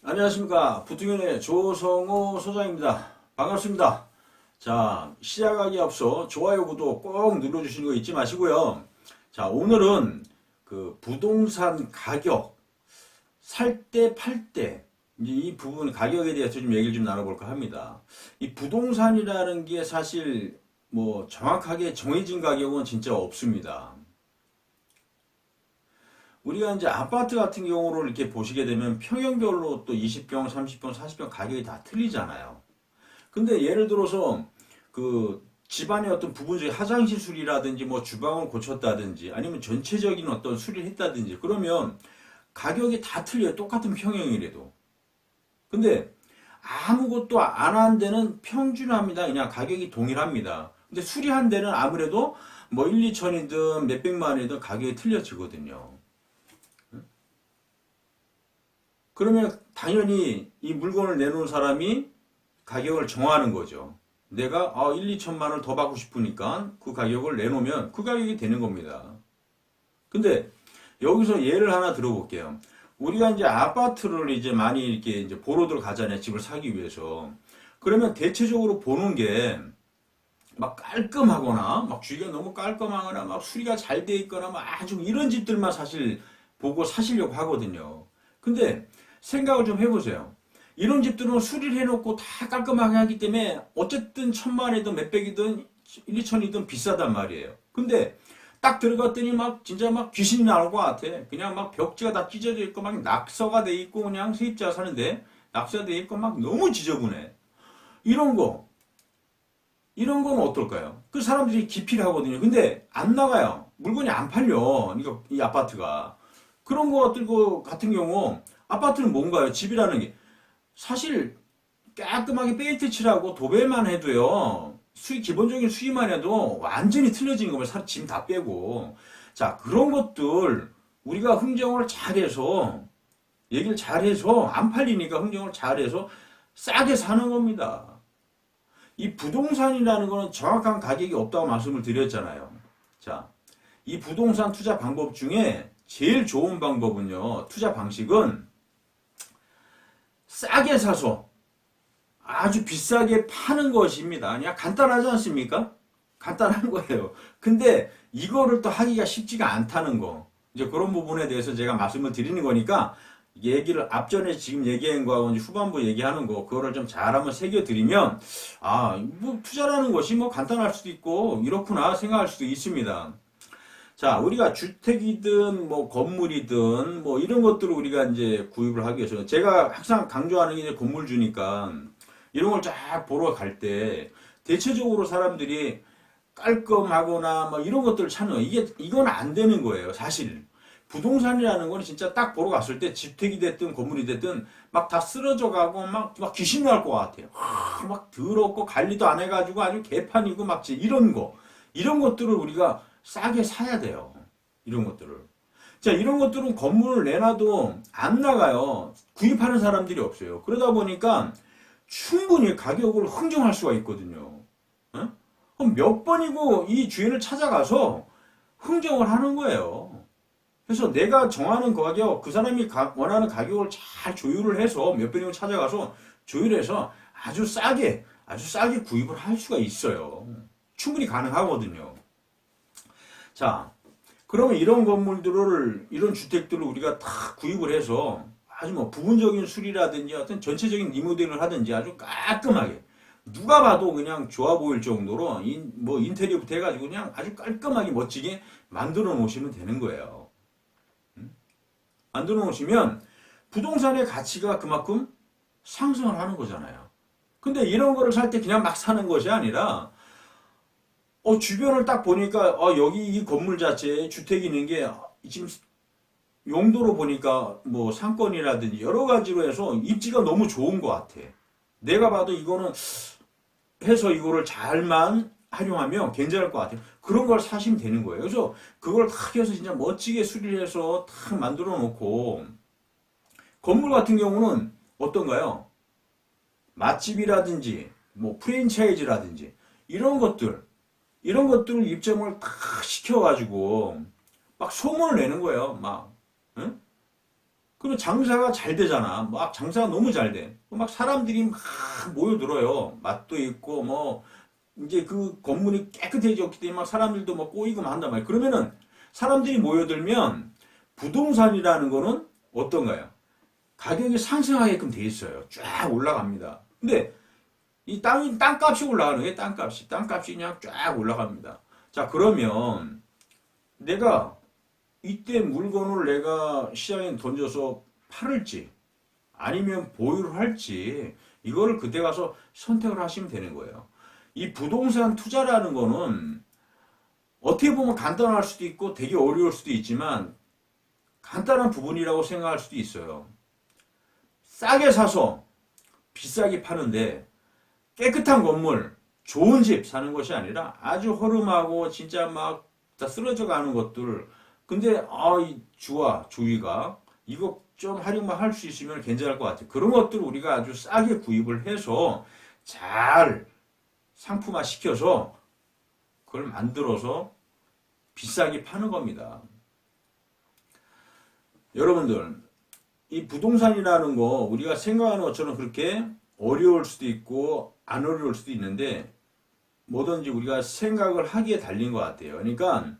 안녕하십니까. 부통연의 조성호 소장입니다. 반갑습니다. 자, 시작하기 앞서 좋아요, 구독 꼭 눌러주시는 거 잊지 마시고요. 자, 오늘은 그 부동산 가격, 살 때, 팔 때, 이제 이 부분 가격에 대해서 좀 얘기를 좀 나눠볼까 합니다. 이 부동산이라는 게 사실 뭐 정확하게 정해진 가격은 진짜 없습니다. 우리가 이제 아파트 같은 경우를 이렇게 보시게 되면 평형별로 또 20평, 30평, 40평 가격이 다 틀리잖아요. 근데 예를 들어서 그 집안의 어떤 부분적인 화장실 수리라든지 뭐 주방을 고쳤다든지 아니면 전체적인 어떤 수리를 했다든지 그러면 가격이 다 틀려요. 똑같은 평형이라도. 근데 아무것도 안 한 데는 평준합니다. 그냥 가격이 동일합니다. 근데 수리한 데는 아무래도 뭐 1, 2천이든 몇백만 원이든 가격이 틀려지거든요. 그러면 당연히 이 물건을 내놓은 사람이 가격을 정하는 거죠. 내가 1, 2천만 원을 더 받고 싶으니까 그 가격을 내놓으면 그 가격이 되는 겁니다. 근데 여기서 예를 하나 들어볼게요. 우리가 이제 아파트를 이제 많이 이렇게 이제 보러 들어가잖아요. 집을 사기 위해서. 그러면 대체적으로 보는 게 막 깔끔하거나 막 주위가 너무 깔끔하거나 막 수리가 잘 돼 있거나 막 아주 이런 집들만 사실 보고 사시려고 하거든요. 근데 생각을 좀 해보세요. 이런 집들은 수리를 해놓고 다 깔끔하게 하기 때문에 어쨌든 천만이든 몇백이든 1, 2천이든 비싸단 말이에요. 근데 딱 들어갔더니 막 진짜 막 귀신이 나올 것 같아. 그냥 막 벽지가 다 찢어져 있고 막 낙서가 돼 있고 그냥 세입자 사는데 낙서가 돼 있고 막 너무 지저분해. 이런 거 이런 건 어떨까요? 그 사람들이 기피를 하거든요. 근데 안 나가요. 물건이 안 팔려. 그러니까 이 아파트가. 그런 것들 같은 경우 아파트는 뭔가요? 집이라는 게 사실 깔끔하게 페인트 칠하고 도배만 해도요. 기본적인 수위만 해도 완전히 틀려진 겁니다. 짐 다 빼고. 자, 그런 것들 우리가 흥정을 잘해서 얘기를 잘해서 안 팔리니까 흥정을 잘해서 싸게 사는 겁니다. 이 부동산이라는 거는 정확한 가격이 없다고 말씀을 드렸잖아요. 자, 이 부동산 투자 방법 중에 제일 좋은 방법은요, 투자 방식은 싸게 사서 아주 비싸게 파는 것입니다. 그냥 간단하지 않습니까? 간단한 거예요. 근데 이거를 또 하기가 쉽지가 않다는 거. 이제 그런 부분에 대해서 제가 말씀을 드리는 거니까 얘기를 앞전에 지금 얘기한 거하고 이제 후반부 얘기하는 거 그거를 좀 잘 한번 새겨드리면 뭐 투자라는 것이 뭐 간단할 수도 있고 이렇구나 생각할 수도 있습니다. 자, 우리가 주택이든 뭐 건물이든 뭐 이런 것들을 우리가 이제 구입을 하기 위해서 제가 항상 강조하는 게 이제 건물주니까 이런 걸 쫙 보러 갈 때 대체적으로 사람들이 깔끔하거나 뭐 이런 것들을 찾는 거 이건 안 되는 거예요, 사실. 부동산이라는 건 진짜 딱 보러 갔을 때 주택이 됐든 건물이 됐든 막 다 쓰러져 가고 막 귀신 나올 것 같아요. 막 더럽고 관리도 안 해가지고 아주 개판이고 막 이런 거. 이런 것들을 우리가 싸게 사야 돼요. 이런 것들을. 자, 이런 것들은 건물을 내놔도 안 나가요. 구입하는 사람들이 없어요. 그러다 보니까 충분히 가격을 흥정할 수가 있거든요. 어? 그럼 몇 번이고 이 주인을 찾아가서 흥정을 하는 거예요. 그래서 내가 정하는 가격, 그 사람이 원하는 가격을 잘 조율을 해서 몇 번이고 찾아가서 조율해서 아주 싸게 구입을 할 수가 있어요. 충분히 가능하거든요. 자, 그러면 이런 건물들을, 이런 주택들을 우리가 다 구입을 해서 아주 뭐 부분적인 수리라든지 어떤 전체적인 리모델을 하든지 아주 깔끔하게 누가 봐도 그냥 좋아 보일 정도로 뭐 인테리어부터 해가지고 그냥 아주 깔끔하게 멋지게 만들어 놓으시면 되는 거예요. 만들어 놓으시면 부동산의 가치가 그만큼 상승을 하는 거잖아요. 근데 이런 거를 살 때 그냥 막 사는 것이 아니라 주변을 딱 보니까 여기 이 건물 자체에 주택이 있는 게 지금 용도로 보니까 뭐 상권이라든지 여러 가지로 해서 입지가 너무 좋은 것 같아. 내가 봐도 이거는 해서 이거를 잘만 활용하면 괜찮을 것 같아요. 그런 걸 사시면 되는 거예요. 그래서 그걸 탁 해서 진짜 멋지게 수리를 해서 탁 만들어 놓고 건물 같은 경우는 어떤가요? 맛집이라든지 뭐 프랜차이즈라든지 이런 것들을 입점을 탁 시켜가지고 막 소문을 내는 거예요. 막 응? 그러면 장사가 잘 되잖아. 막 장사가 너무 잘 돼. 막 사람들이 막 모여들어요. 맛도 있고 뭐 이제 그 건물이 깨끗해졌기 때문에 막 사람들도 막 꼬이고 막 한단 말이야. 그러면은 사람들이 모여들면 부동산이라는 거는 어떤가요? 가격이 상승하게끔 돼 있어요. 쫙 올라갑니다. 근데 이 땅값이 올라가는 거예요. 땅값이 그냥 쫙 올라갑니다. 자, 그러면 내가 이때 물건을 내가 시장에 던져서 팔을지 아니면 보유를 할지 이거를 그때 가서 선택을 하시면 되는 거예요. 이 부동산 투자라는 거는 어떻게 보면 간단할 수도 있고 되게 어려울 수도 있지만 간단한 부분이라고 생각할 수도 있어요. 싸게 사서 비싸게 파는데 깨끗한 건물, 좋은 집 사는 것이 아니라 아주 허름하고 진짜 막 다 쓰러져 가는 것들. 근데 이 주위가 이거 좀 활용만 할 수 있으면 괜찮을 것 같아요. 그런 것들을 우리가 아주 싸게 구입을 해서 잘 상품화 시켜서 그걸 만들어서 비싸게 파는 겁니다. 여러분들, 이 부동산이라는 거 우리가 생각하는 것처럼 그렇게 어려울 수도 있고 안 어려울 수도 있는데 뭐든지 우리가 생각을 하기에 달린 것 같아요. 그러니까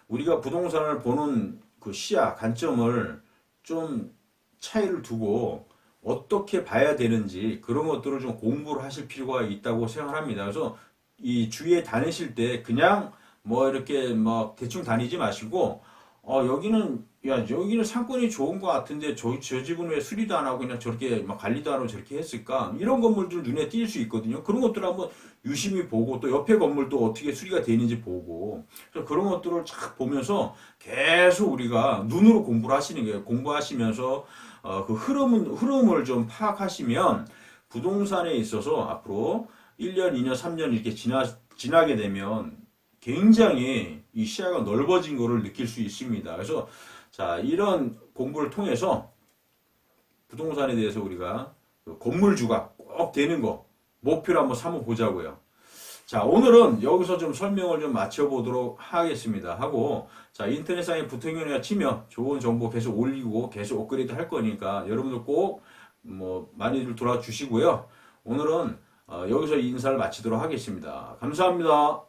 우리가 부동산을 보는 그 시야, 관점을 좀 차이를 두고 어떻게 봐야 되는지 그런 것들을 좀 공부를 하실 필요가 있다고 생각합니다. 그래서 이 주위에 다니실 때 그냥 뭐 이렇게 막 대충 다니지 마시고 여기는 상권이 좋은 것 같은데 저 집은 왜 수리도 안 하고 그냥 저렇게 막 관리도 안 하고 저렇게 했을까? 이런 건물들 눈에 띌 수 있거든요. 그런 것들을 한번 유심히 보고 또 옆에 건물도 어떻게 수리가 되는지 보고 그런 것들을 쫙 보면서 계속 우리가 눈으로 공부를 하시는 거예요. 공부하시면서 그 흐름을 좀 파악하시면 부동산에 있어서 앞으로 1년, 2년, 3년 이렇게 지나게 되면 굉장히 이 시야가 넓어진 것을 느낄 수 있습니다. 그래서 자, 이런 공부를 통해서 부동산에 대해서 우리가 건물주가 꼭 되는 거 목표로 한번 삼아 보자고요. 자, 오늘은 여기서 좀 설명을 좀 마쳐보도록 하겠습니다. 하고, 자, 인터넷상에 부통령이나 치면 좋은 정보 계속 올리고 계속 업그레이드 할 거니까 여러분들 꼭 많이들 돌아주시고요. 오늘은 여기서 인사를 마치도록 하겠습니다. 감사합니다.